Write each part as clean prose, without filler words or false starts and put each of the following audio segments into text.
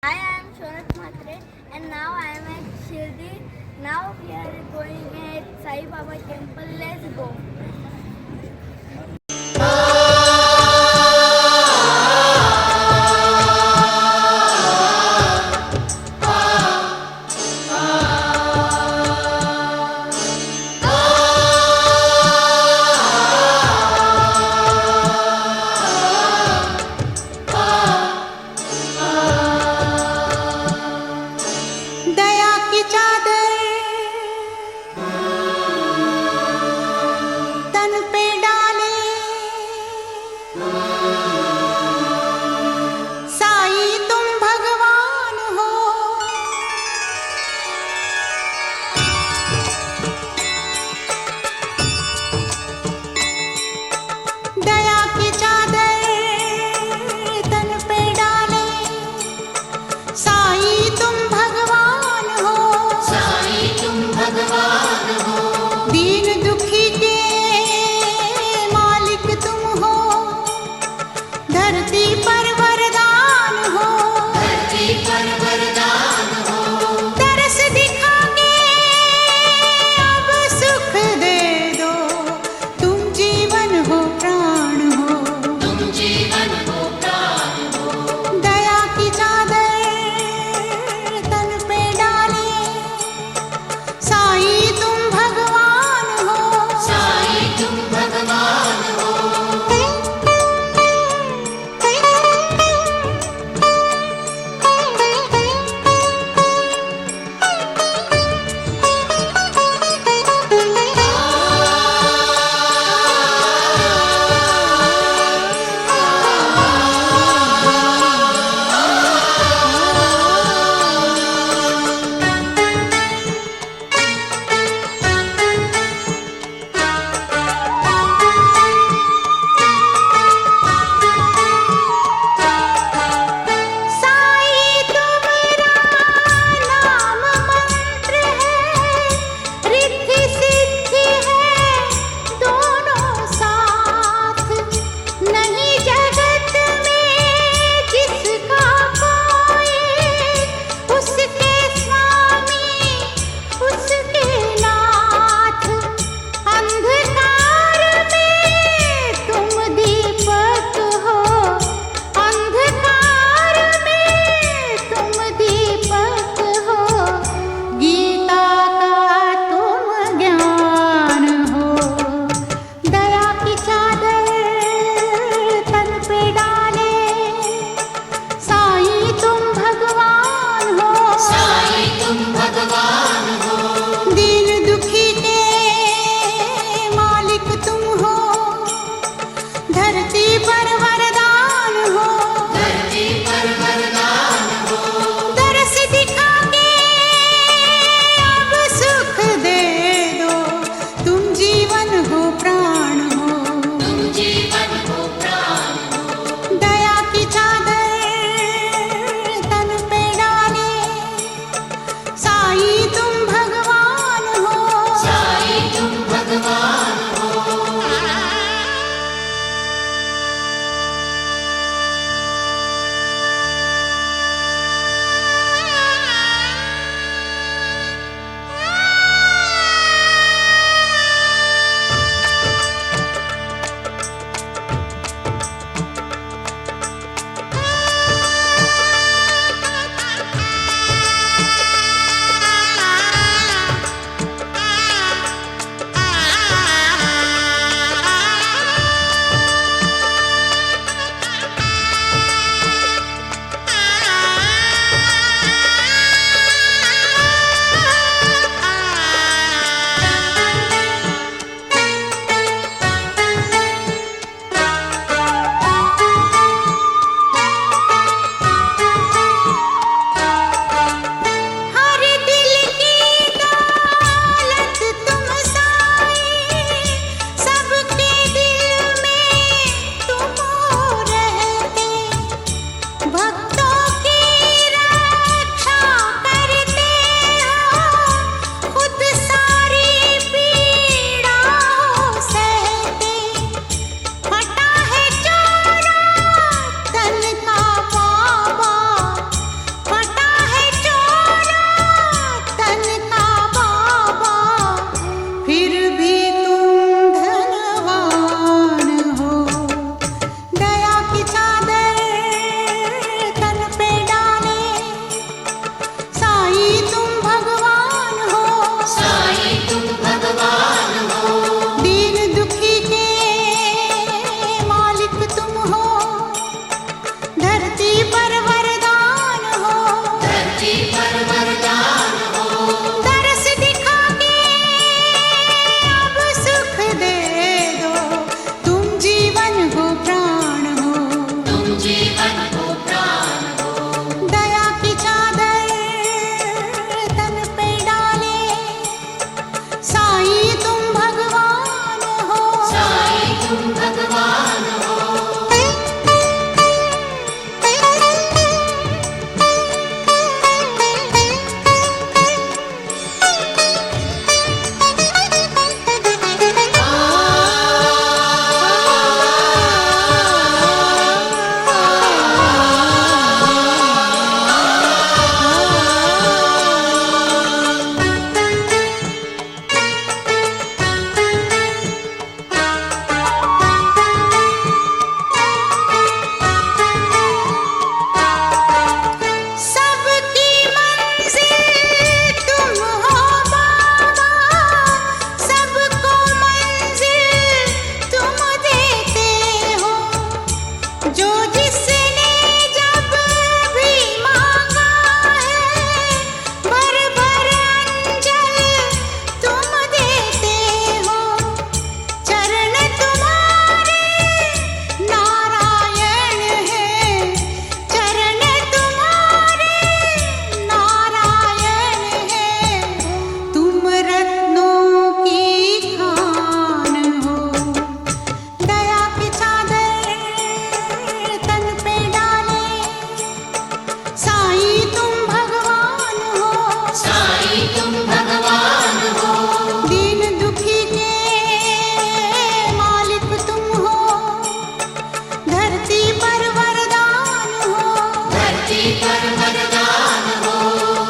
Hi, I am Shonat Mhatre and now I am at Shirdi. Now we are going at Sai Baba temple. Let's go. दया की चादर तन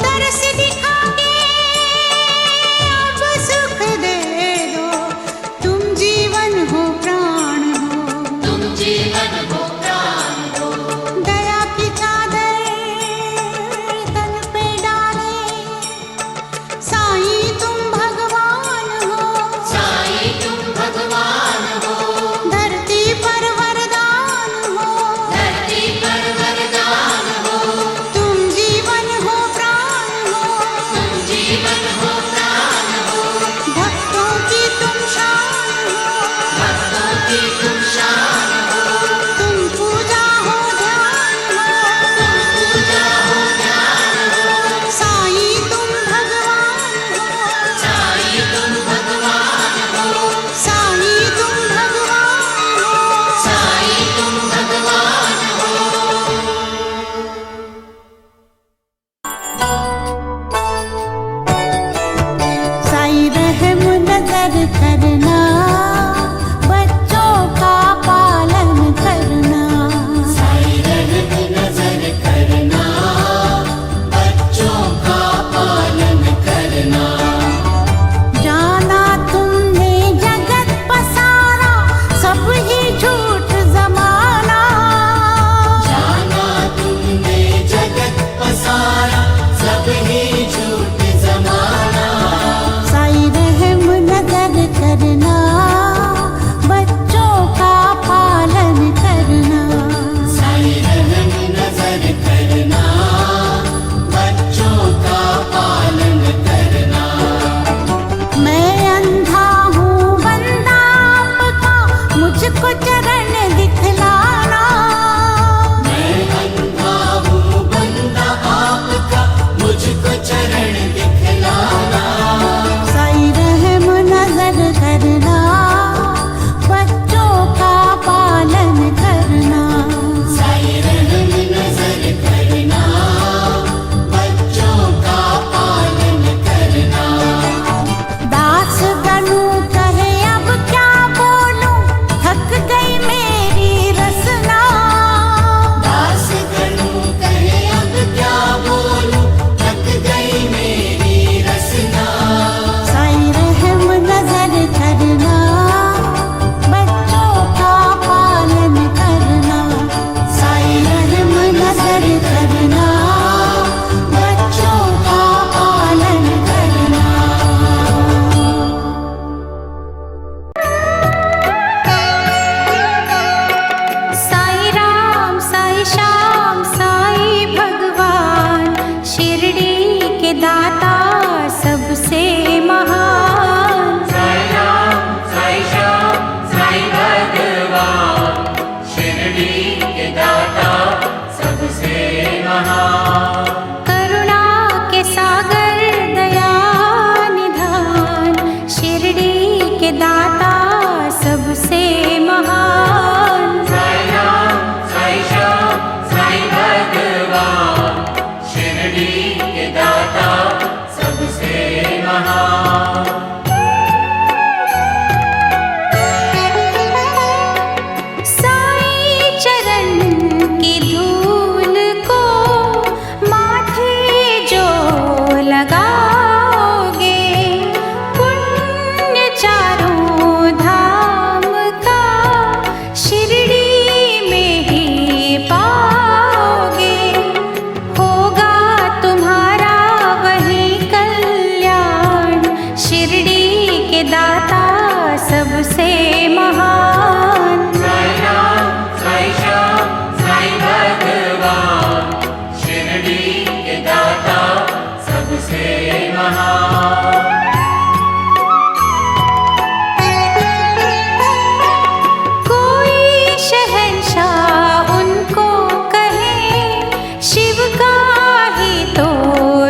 दर्श दिखा के अब सुख दे दो, तुम जीवन हो प्राण हो, दया की चादर तन पे डाले, साईं तुम भगवान हो, धरती पर वरदान हो, तुम जीवन हो प्राण हो, भक्तों की तुम शान हो, तुम पूजा हो ध्यान हो, साईं तुम भगवान हो, साईं तुम भगवान हो। साईं रहम नजर करना, बच्चों का पालन करना, जाना तुमने जगत पसारा, सब ही झूठ जमाना, साईं रहम नजर करना, बच्चों का पालन करना, मैं अंधा हूँ बंदा आपका, मुझको चरण दिखलाना, साईं रहम नजर करना, बच्चों का पालन करना, दास गणू कहे अब क्या बोलूं, थक गई मेरी रसना, साईं रहम नजर करना, बच्चों का पालन करना, साईं रहम नजर करना, बच्चों का पालन करना। साईं राम साईं श्याम साईं भगवान, शिरडी के दाता सबसे महान, करुणा के सागर दया निधान, शिरडी के दाता सबसे महान, साईं चरण की धूल को माथे जो लगाओगे, पुण्य चारों धाम का शिरडी में ही पाओगे, होगा तुम्हारा वही कल्याण, शिरडी के दाता सबसे महान, कोई शहंशाह उनको कहे, शिव का ही तो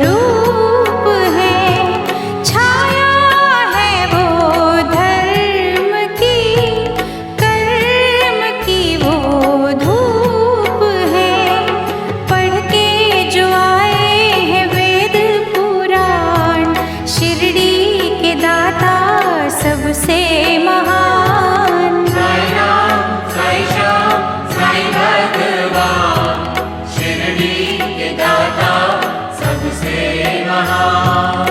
रूप है, छाया है वो धर्म की, कर्म की वो धूप है, पढ़ के जो आए हैं वेद पुराण, शिरडी जहाँ